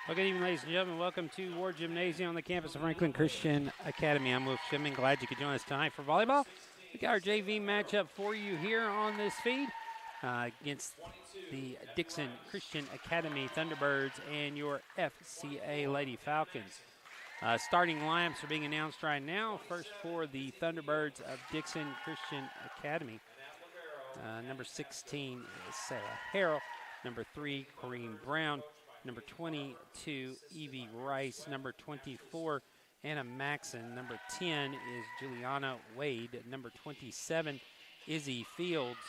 Well, good evening, ladies and gentlemen. Welcome to Ward Gymnasium on the campus of Franklin Christian Academy. I'm Will Shipman. Glad you could join us tonight for volleyball. We got our JV matchup for you here on this feed against the Dickson Christian Academy Thunderbirds and your FCA Lady Falcons. Starting lineups are being announced right now. First for the Thunderbirds of Dickson Christian Academy. Number 16 is Sarah Harrell. Number 3, Corrine Brown. Number 22, Evie Rice. Number 24, Anna Maxon. Number 10 is Juliana Wade. Number 27, Izzy Fields.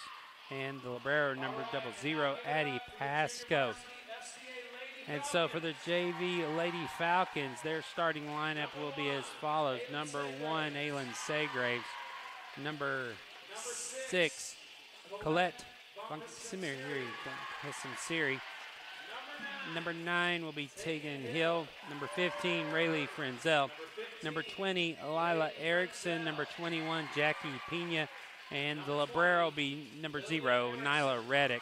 And the libero, number 00, Addie Pasco. And so for the JV Lady Falcons, their starting lineup will be as follows. Number 1, Aylin Segraves. Number 6, Colette Siri. Number 9 will be Tegan Hill. Number 15, Rayleigh Frenzel. Number 20, Lila Erickson. Number 21, Jackie Pena. And the libero will be number 0, Nyla Reddick.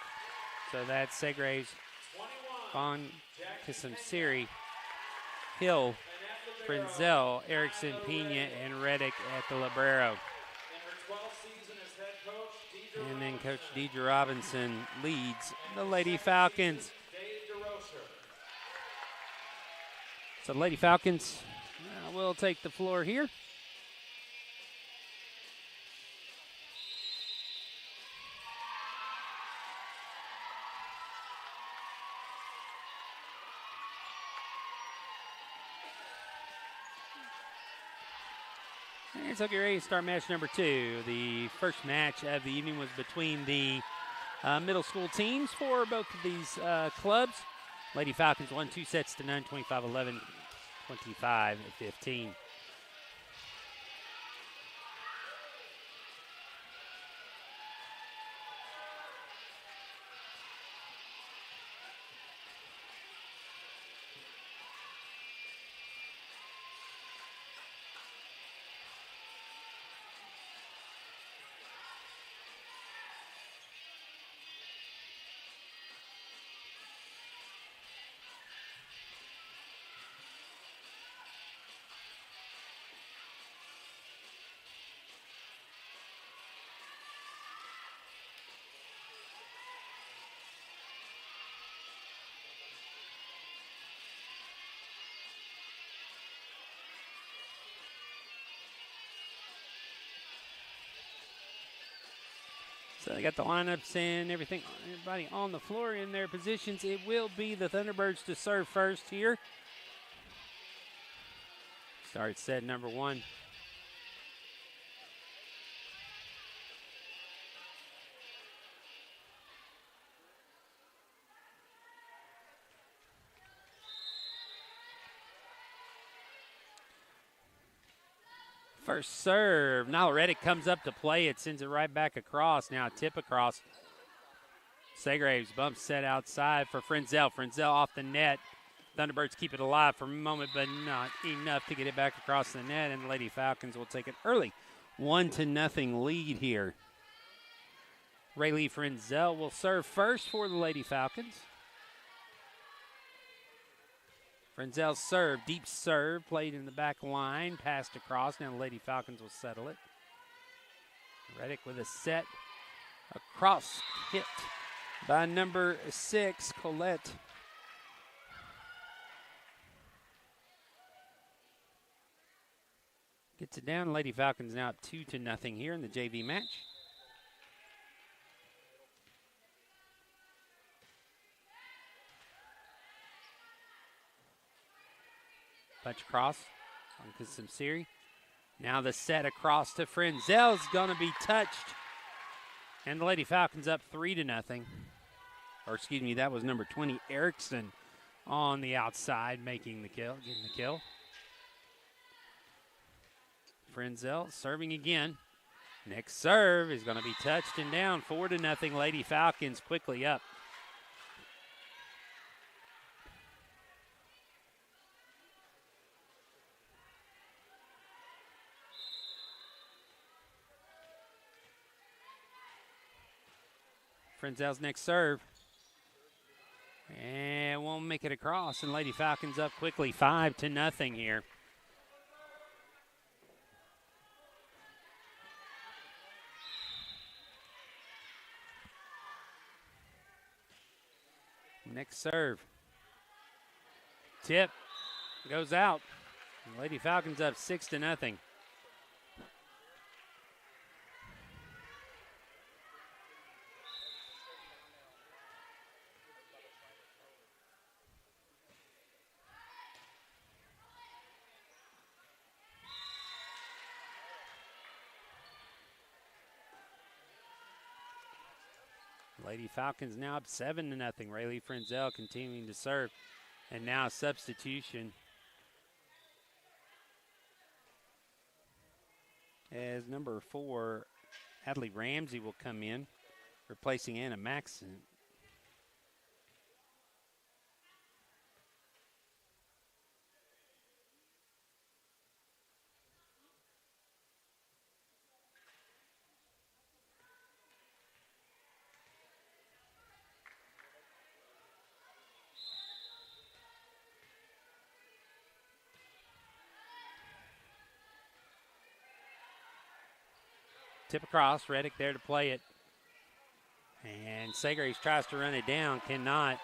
So that's Segraves, Von Kissamsiri, Hill, Frenzel, Erickson, Pena, and Reddick at the libero. And then Coach Deidre Robinson leads the Lady Falcons. So Lady Falcons will take the floor here. And so get ready to start match number 2. The first match of the evening was between the middle school teams for both of these clubs. Lady Falcons won 2 sets to none, 25-11, 25-15. So they got the lineups and everything, everybody on the floor in their positions. It will be the Thunderbirds to serve first here. Start set number 1. First serve. Now Reddick comes up to play it, sends it right back across. Now a tip across. Segraves bumps set outside for Frenzel. Frenzel off the net. Thunderbirds keep it alive for a moment, but not enough to get it back across the net, and the Lady Falcons will take an early 1-0 lead here. Rayleigh Frenzel will serve first for the Lady Falcons. Frenzel's serve, deep serve, played in the back line, passed across. Now the Lady Falcons will settle it. Reddick with a set across, hit by number 6, Colette. Gets it down. Lady Falcons now up 2-0 here in the JV match. Punch across on Kissamsiri. Now the set across to Frenzel is going to be touched. And the Lady Falcons up 3-0. Or excuse me, that was number 20, Erickson, on the outside making the kill, getting the kill. Frenzel serving again. Next serve is going to be touched and down. 4-0. Lady Falcons quickly up. Frenzel's next serve. And won't make it across, and Lady Falcons up quickly, 5-0 here. Next serve. Tip goes out. Lady Falcons up 6-0. Lady Falcons now up 7-0. Rayleigh Frenzel continuing to serve. And now a substitution as number 4, Hadley Ramsey will come in, replacing Anna Maxson. Tip across, Reddick there to play it. And Segraves tries to run it down, cannot.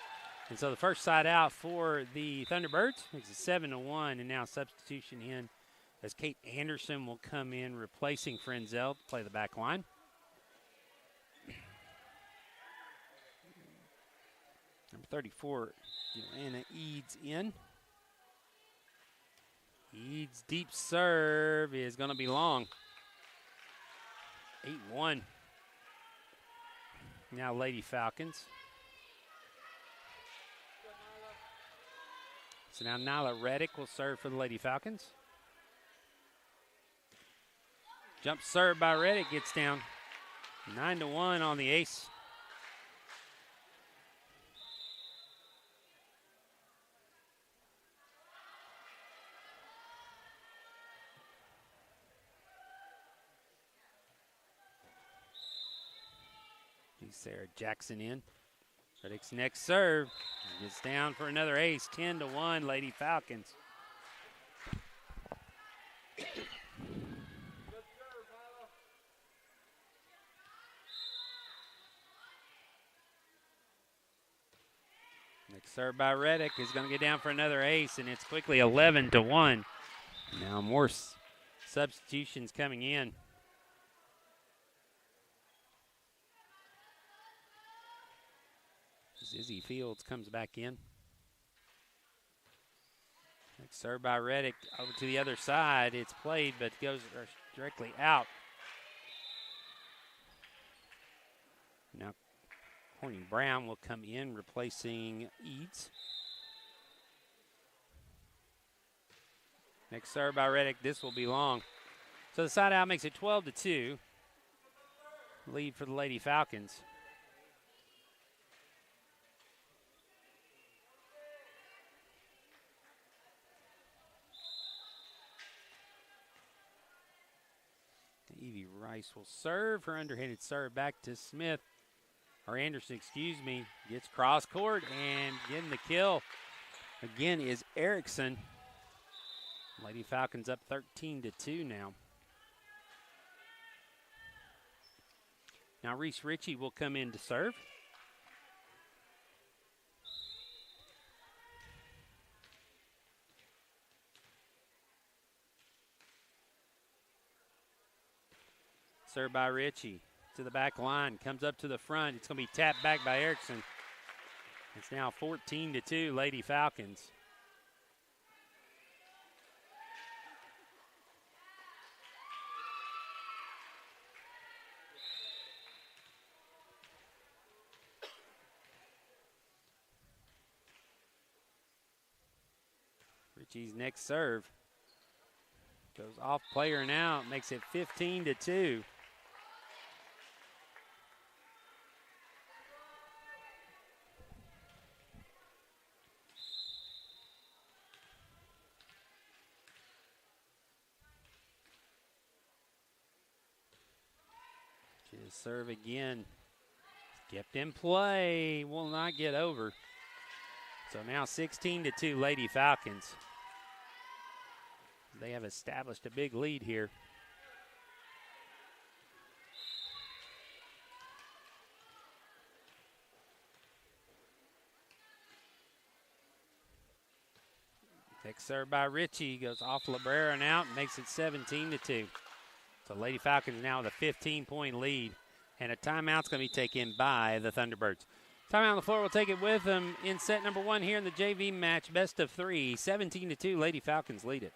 And so the first side out for the Thunderbirds makes it 7-1, and now substitution in as Kate Anderson will come in replacing Frenzel to play the back line. Number 34, Joanna Eads in. Eads' deep serve is going to be long. 8-1. Now Lady Falcons. So now Nyla Reddick will serve for the Lady Falcons. Jump serve by Reddick gets down. 9-1 on the ace. Sarah Jackson in. Reddick's next serve gets down for another ace. 10-1, Lady Falcons. Next serve by Reddick is going to get down for another ace, and it's quickly 11-1. Now more substitutions coming in. Izzy Fields comes back in. Next serve by Reddick over to the other side. It's played, but goes directly out. Now Horning Brown will come in, replacing Eads. Next serve by Reddick. This will be long. So the side out makes it 12-2. Lead for the Lady Falcons. Evie Rice will serve. Her underhanded serve back to Smith. Or Anderson, excuse me. Gets cross court and getting the kill again is Erickson. Lady Falcons up 13-2 now. Now Reese Ritchie will come in to serve. Served by Ritchie to the back line, comes up to the front. It's going to be tapped back by Erickson. It's now 14-2, Lady Falcons. Ritchie's next serve goes off player and out, makes it 15-2. Just serve again. Kept in play, will not get over. So now 16-2 Lady Falcons. They have established a big lead here. Next serve by Ritchie, goes off Librera and out, makes it 17-2. So Lady Falcons now with a 15-point lead, and a timeout's going to be taken by the Thunderbirds. Timeout on the floor, we'll take it with them in set number one here in the JV match, best of three, 17-2, Lady Falcons lead it.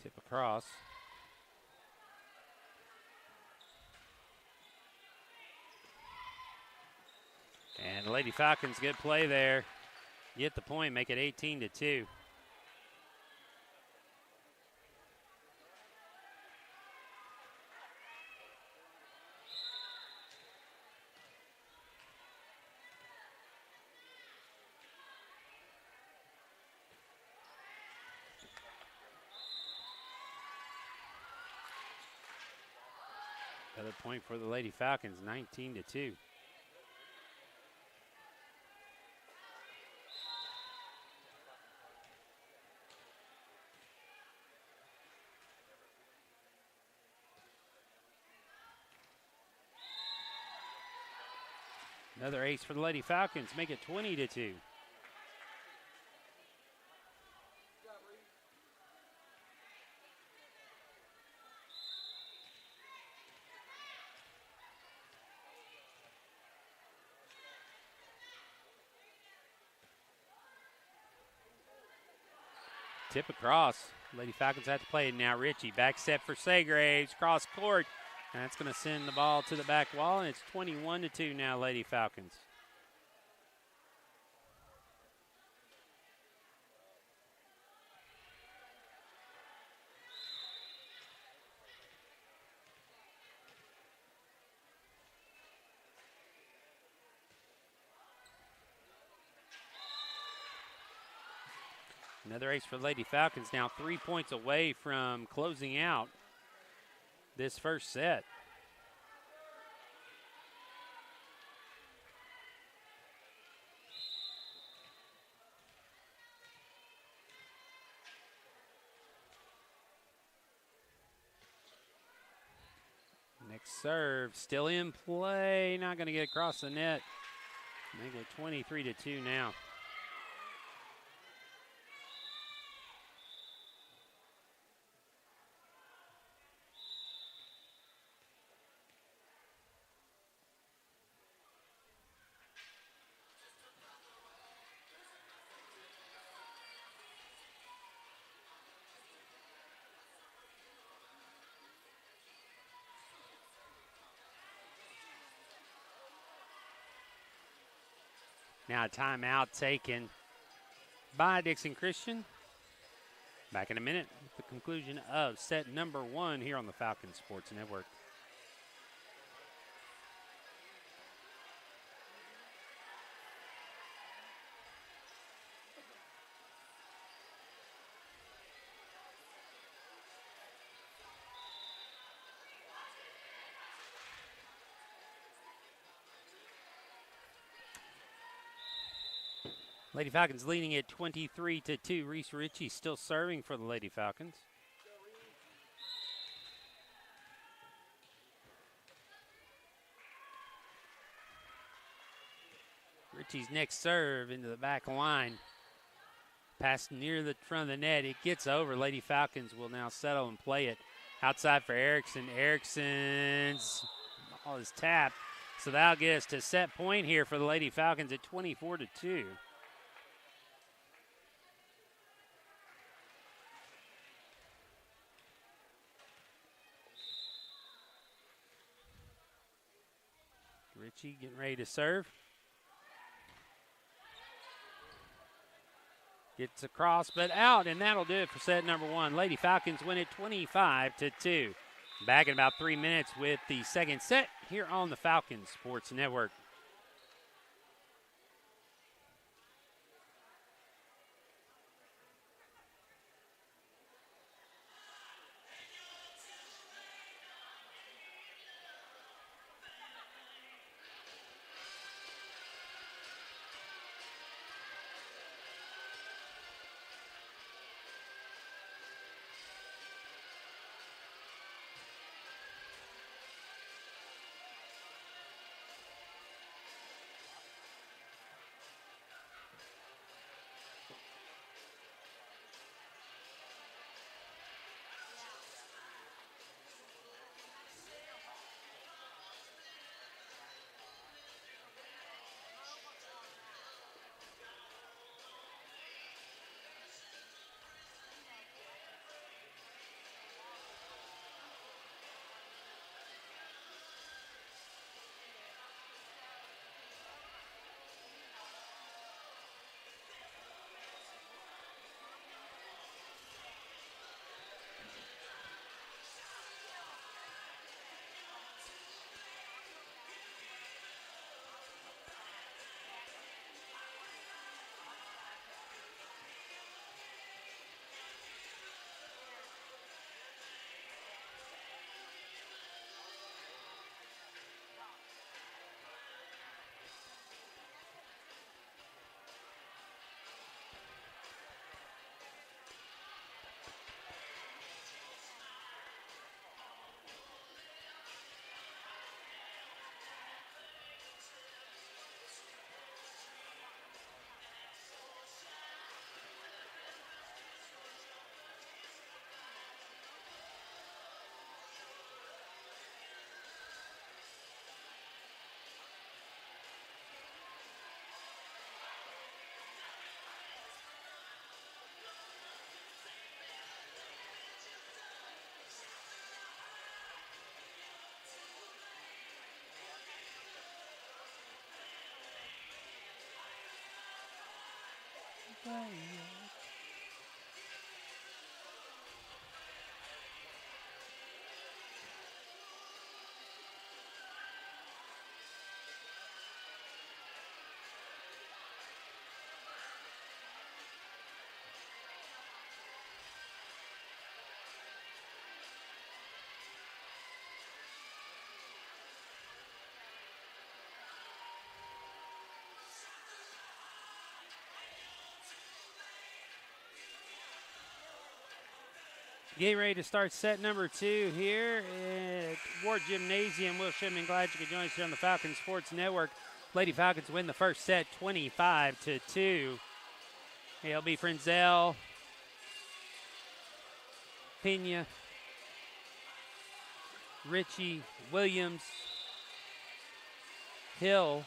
Tip across. And the Lady Falcons, good play there. Get the point, make it 18-2. Another point for the Lady Falcons, 19-2. Another ace for the Lady Falcons, make it 20-2. Tip across. Lady Falcons have to play it now. Ritchie, back set for Saygraves, cross court. And that's going to send the ball to the back wall, and it's 21-2 now, Lady Falcons. Another ace for Lady Falcons, now 3 points away from closing out this first set. Next serve, still in play, not going to get across the net. Make it 23-2 now. Now a timeout taken by Dickson Christian. Back in a minute with the conclusion of set number one here on the Falcon Sports Network. Lady Falcons leading at 23-2. Reese Ritchie still serving for the Lady Falcons. Richie's next serve into the back line. Pass near the front of the net. It gets over. Lady Falcons will now settle and play it. Outside for Erickson. Erickson's ball is tapped. So that'll get us to set point here for the Lady Falcons at 24-2. Richie getting ready to serve. Gets across, but out, and that'll do it for set number one. Lady Falcons win it 25-2. Back in about 3 minutes with the second set here on the Falcons Sports Network. Getting ready to start set number two here at Ward Gymnasium. Will Shipman, glad you could join us here on the Falcons Sports Network. Lady Falcons win the first set 25-2. LB Frenzel, Pena, Richie, Williams, Hill,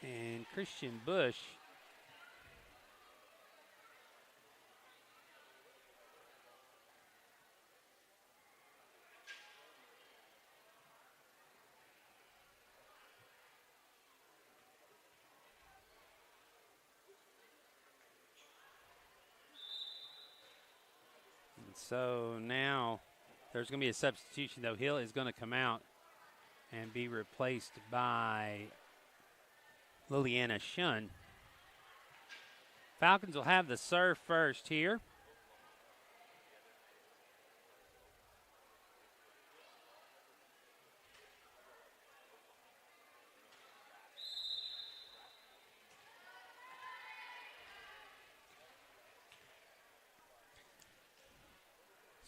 and Christian Bush. And so now there's going to be a substitution, though. Hill is going to come out and be replaced by Liliana Shun. Falcons will have the serve first here.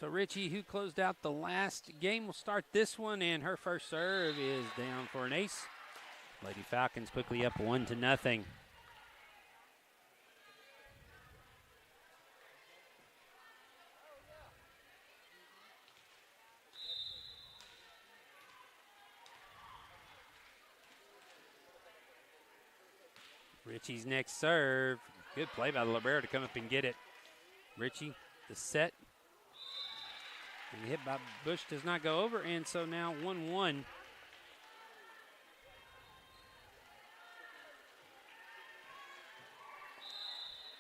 So Richie, who closed out the last game, will start this one, and her first serve is down for an ace. Lady Falcons quickly up 1-0. Richie's next serve. Good play by the libero to come up and get it. Richie, the set. And the hit by Bush does not go over, and so now 1-1.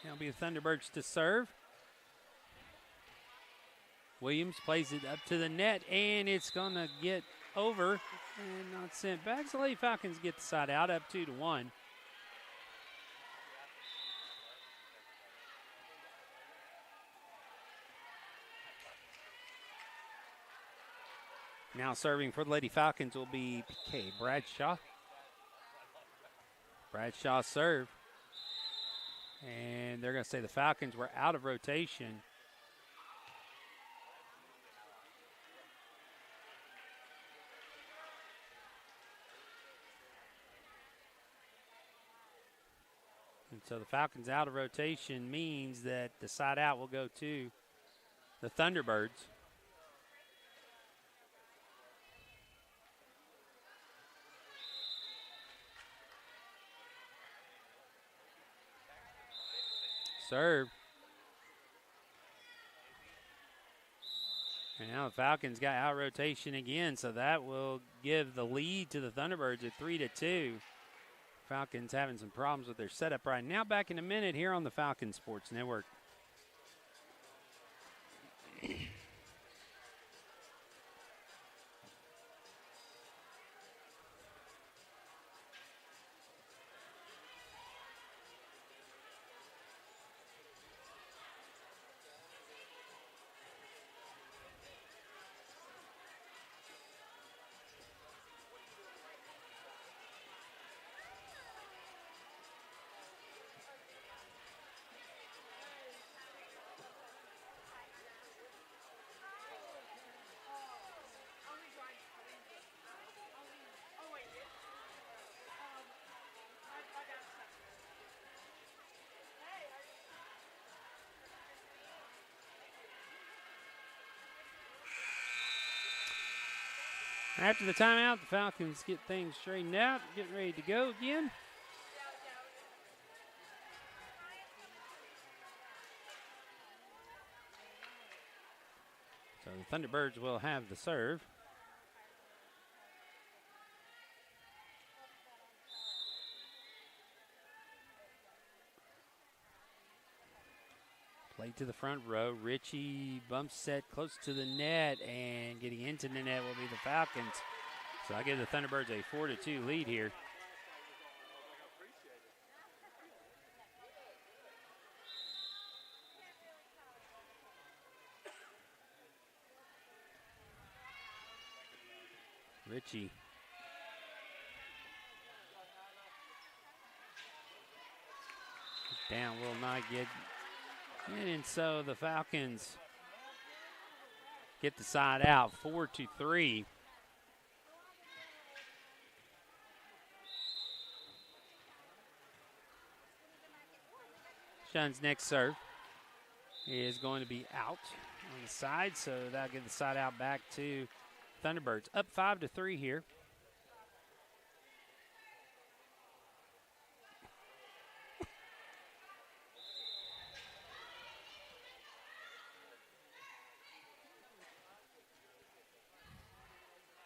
It'll be the Thunderbirds to serve. Williams plays it up to the net, and it's going to get over and not sent back. So Lady Falcons get the side out, up 2-1. Now serving for the Lady Falcons will be PK Bradshaw. Bradshaw serve. And they're going to say the Falcons were out of rotation. And so the Falcons out of rotation means that the side out will go to the Thunderbirds. Serve. And now the Falcons got out rotation again, so that will give the lead to the Thunderbirds at 3-2. Falcons having some problems with their setup right now. Back in a minute here on the Falcons Sports Network. After the timeout, the Falcons get things straightened out, getting ready to go again. So the Thunderbirds will have the serve. Play to the front row. Richie bumps set close to the net, and getting into the net will be the Falcons. So I give the Thunderbirds a 4-2 lead here. Richie. Down will not get. And so the Falcons get the side out, 4-3. Shun's next serve is going to be out on the side, so that'll give the side out back to Thunderbirds. Up 5-3 here.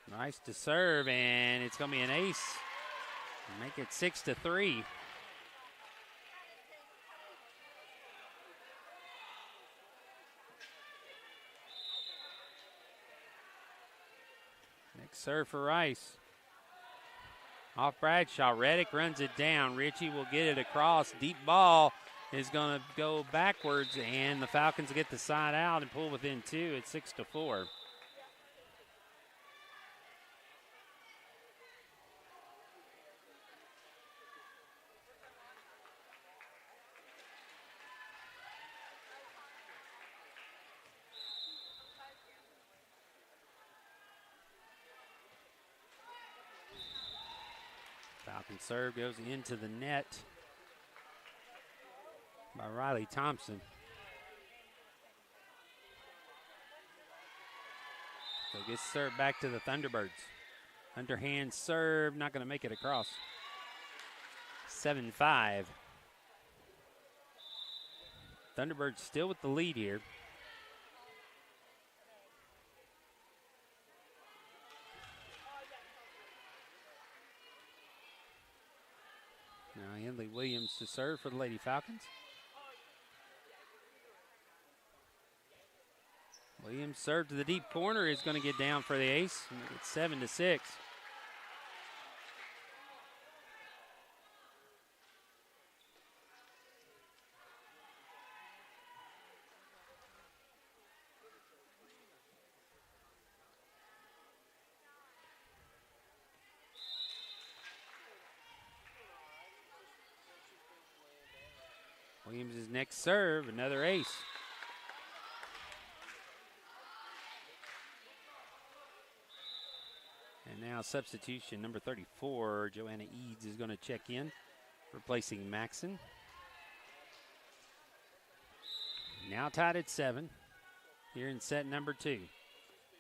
Nice to serve, and it's going to be an ace. Make it 6-3. Next serve for Rice. Off Bradshaw. Reddick runs it down. Richie will get it across. Deep ball is going to go backwards, and the Falcons get the side out and pull within 2 at 6-4. Falcon serve goes into the net by Riley Thompson. So gets served back to the Thunderbirds. Underhand serve, not going to make it across. 7-5. Thunderbirds still with the lead here. Now Henley Williams to serve for the Lady Falcons. Williams serve to the deep corner is going to get down for the ace. It's 7-6. Williams' next serve, another ace. And now substitution, number 34, Joanna Eads is going to check in, replacing Maxon. Now tied at 7 here in set number 2.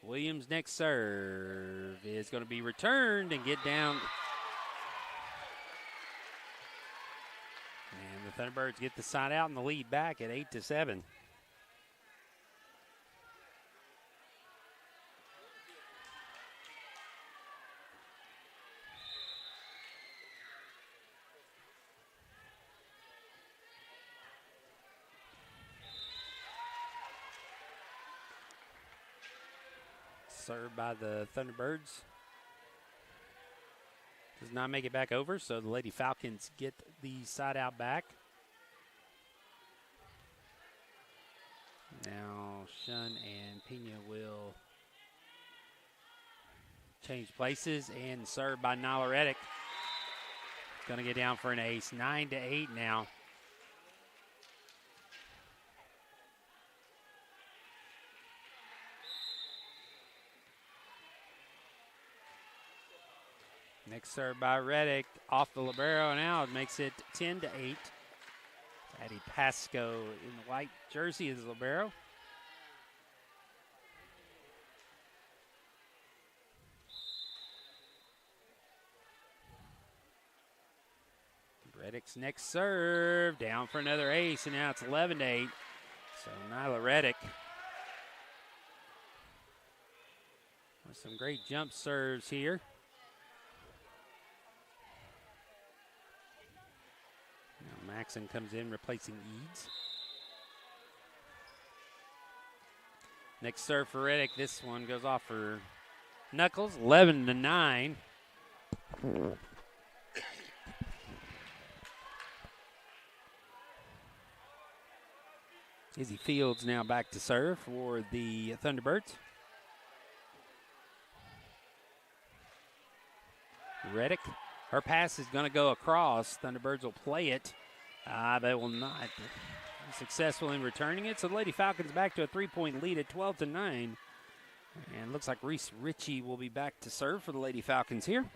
Williams' next serve is going to be returned and get down. And the Thunderbirds get the side out and the lead back at 8-7. Served by the Thunderbirds. Does not make it back over, so the Lady Falcons get the side out back. Now Shun and Pena will change places and served by Nyla Reddick. Going to get down for an ace. 9-8 now. Next serve by Reddick off the libero, and now it makes it 10-8. Addie Pasco in the white jersey is libero. Reddick's next serve, down for another ace, and now it's 11-8. So Nyla Reddick with some great jump serves here. Now Maxon comes in replacing Eads. Next serve for Reddick. This one goes off for Knuckles, 11-9. Izzy Fields now back to serve for the Thunderbirds. Reddick, her pass is going to go across. Thunderbirds will play it, but will not be successful in returning it. So the Lady Falcons back to a 3-point lead at 12-9. And looks like Reese Ritchie will be back to serve for the Lady Falcons here.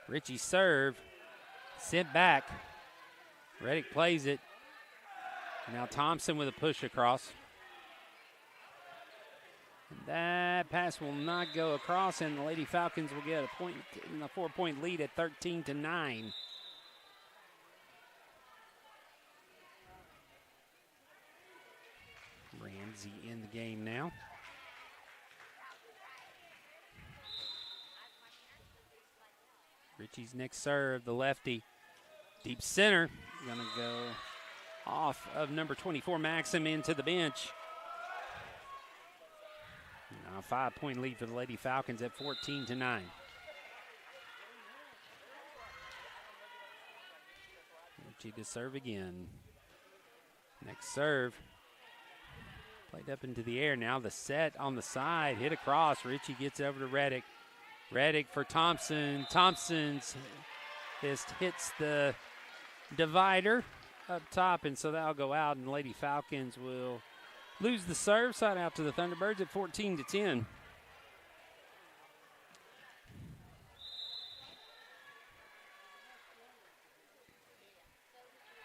Ritchie serve, sent back. Reddick plays it. Now Thompson with a push across. And that pass will not go across, and the Lady Falcons will get a point in the 4-point lead at 13-9. Ramsey in the game now. Ritchie's next serve, the lefty, deep center, gonna go off of number 24, Maxim, into the bench. Now a 5-point lead for the Lady Falcons at 14-9. Ritchie to serve again. Next serve, played up into the air. Now the set on the side, hit across. Ritchie gets over to Reddick. Reddick for Thompson. Thompson's fist hits the divider up top, and so that'll go out, and Lady Falcons will lose the serve. Side out to the Thunderbirds at 14-10.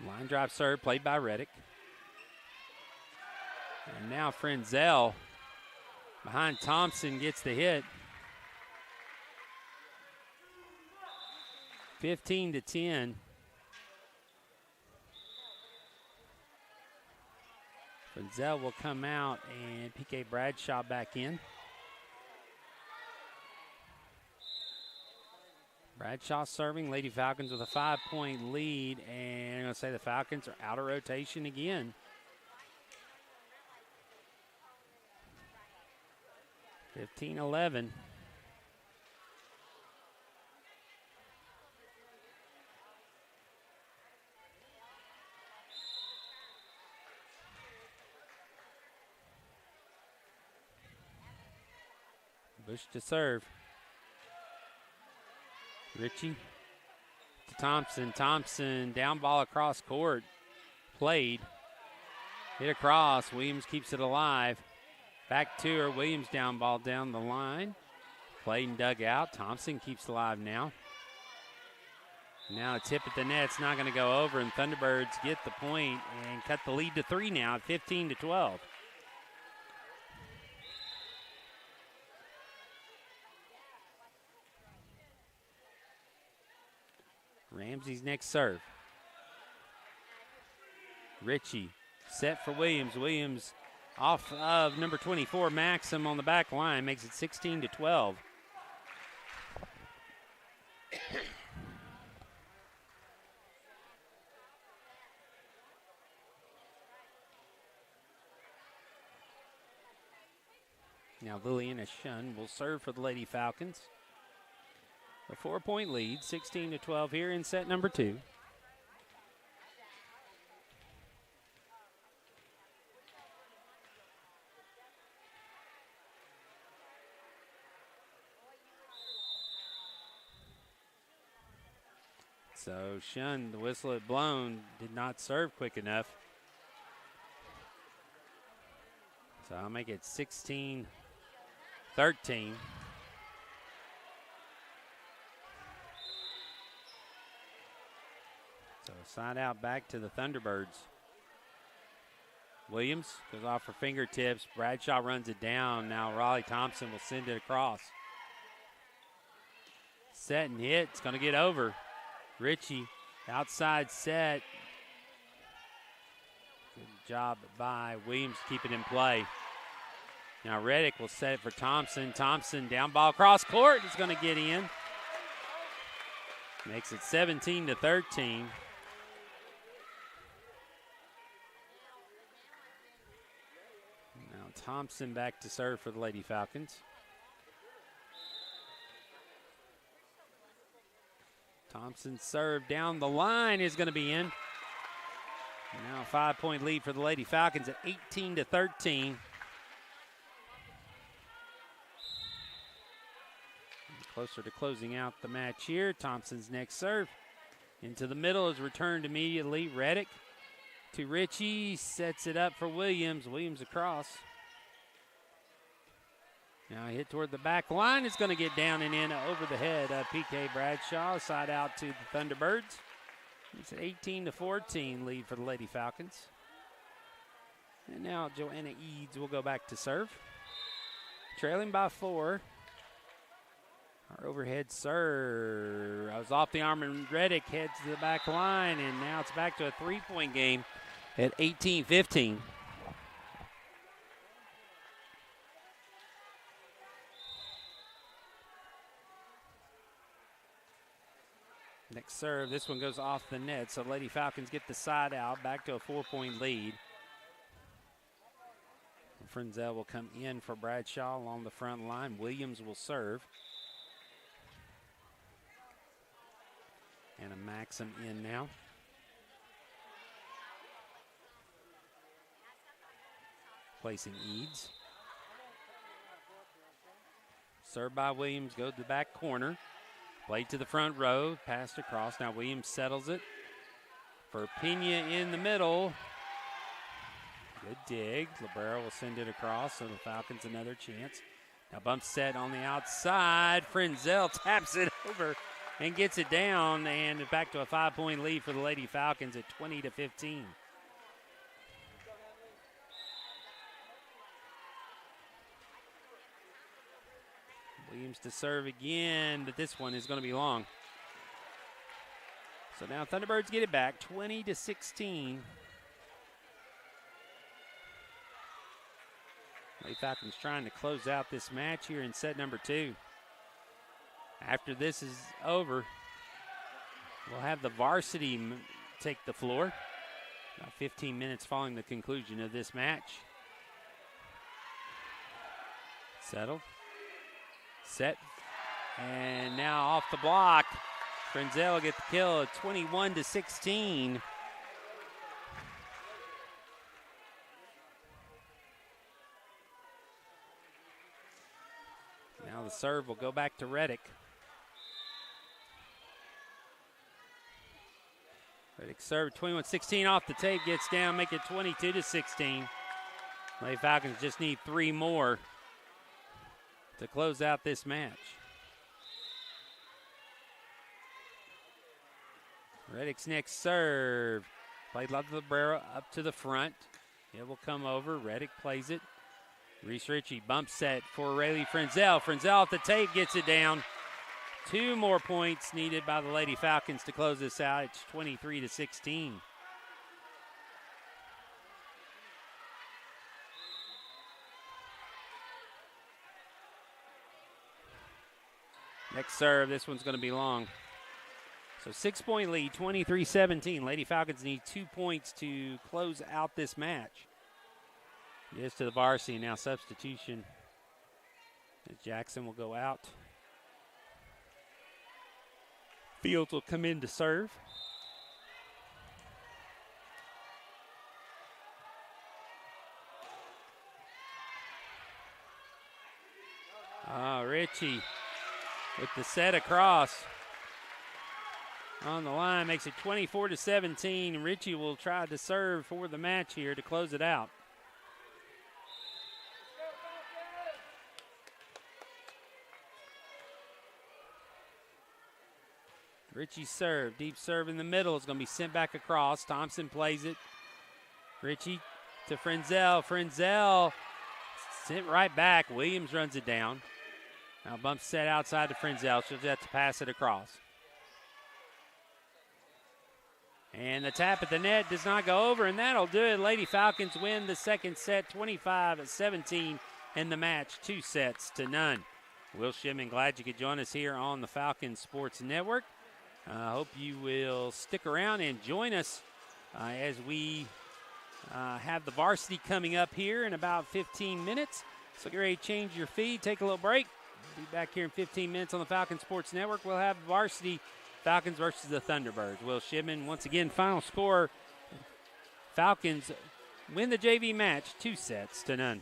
Line drive serve played by Reddick. And now Frenzel behind Thompson gets the hit. 15-10. Frenzel will come out and PK Bradshaw back in. Bradshaw serving. Lady Falcons with a 5-point lead, and I'm going to say the Falcons are out of rotation again. 15-11. Bush to serve. Ritchie to Thompson. Thompson down ball across court. Played. Hit across. Williams keeps it alive. Back to her. Williams down ball down the line. Played and dug out. Thompson keeps alive now. Now a tip at the net. It's not going to go over, and Thunderbirds get the point and cut the lead to 3 now at 15-12. Ramsey's next serve. Ritchie set for Williams. Williams off of number 24, Maxim on the back line, makes it 16-12. Now Liliana Shun will serve for the Lady Falcons. A 4-point lead, 16-12 here in set number 2. So Shun, the whistle had blown, did not serve quick enough. So I'll make it 16-13. So side out back to the Thunderbirds. Williams goes off for fingertips. Bradshaw runs it down. Now Raleigh Thompson will send it across. Set and hit. It's going to get over. Ritchie, outside set. Good job by Williams to keep it in play. Now Reddick will set it for Thompson. Thompson down ball across court. Is going to get in. Makes it 17-13. Thompson back to serve for the Lady Falcons. Thompson's serve down the line is going to be in. Now a 5-point lead for the Lady Falcons at 18-13. Closer to closing out the match here. Thompson's next serve. Into the middle is returned immediately. Reddick to Ritchie. Sets it up for Williams. Williams across. Now hit toward the back line. It's going to get down and in over the head of PK Bradshaw. Side out to the Thunderbirds. It's an 18-14 lead for the Lady Falcons. And now Joanna Eads will go back to serve. Trailing by 4. Our overhead serve. I was off the arm, and Reddick heads to the back line, and now it's back to a 3-point game at 18-15. Next serve, this one goes off the net, so Lady Falcons get the side out, back to a 4-point lead. Frenzel will come in for Bradshaw along the front line. Williams will serve. And a Maxim in now. Placing Eads. Served by Williams, go to the back corner. Played to the front row, passed across. Now Williams settles it. for Pena in the middle. Good dig. Libero will send it across, so the Falcons another chance. Now bump set on the outside. Frenzel taps it over and gets it down, and back to a 5-point lead for the Lady Falcons at 20-15. Williams to serve again, but this one is going to be long. So now Thunderbirds get it back, 20-16. Lady Falcons trying to close out this match here in set number 2. After this is over, we'll have the varsity take the floor. About 15 minutes following the conclusion of this match. Settled. Set. And now off the block. Frenzel will get the kill at 21-16. Now the serve will go back to Reddick. Reddick serve 21-16 off the tape, gets down, make it 22-16. Lady Falcons just need 3 more to close out this match. Reddick's next serve. Played Libero up to the front. It will come over. Reddick plays it. Reese Ritchie bump set for Rayleigh Frenzel. Frenzel off the tape gets it down. 2 more points needed by the Lady Falcons to close this out. It's 23-16. Next serve, this one's going to be long. So 6-point lead, 23-17. Lady Falcons need 2 points to close out this match. Yes, to the varsity. Now substitution. Jackson will go out. Fields will come in to serve. Ritchie with the set across. On the line, makes it 24-17. Ritchie will try to serve for the match here to close it out. Ritchie serve, deep serve in the middle is going to be sent back across. Thompson plays it. Ritchie to Frenzel. Frenzel sent right back. Williams runs it down. Now bump set outside to Frenzel. She'll have to pass it across. And the tap at the net does not go over, and that'll do it. Lady Falcons win the second set 25-17 and the match 2-0. Will Shipman, glad you could join us here on the Falcons Sports Network. I hope you will stick around and join us as we have the varsity coming up here in about 15 minutes. So get ready to change your feed, take a little break. Be back here in 15 minutes on the Falcons Sports Network. We'll have varsity Falcons versus the Thunderbirds. Will Shipman, once again, final score. Falcons win the JV match 2-0.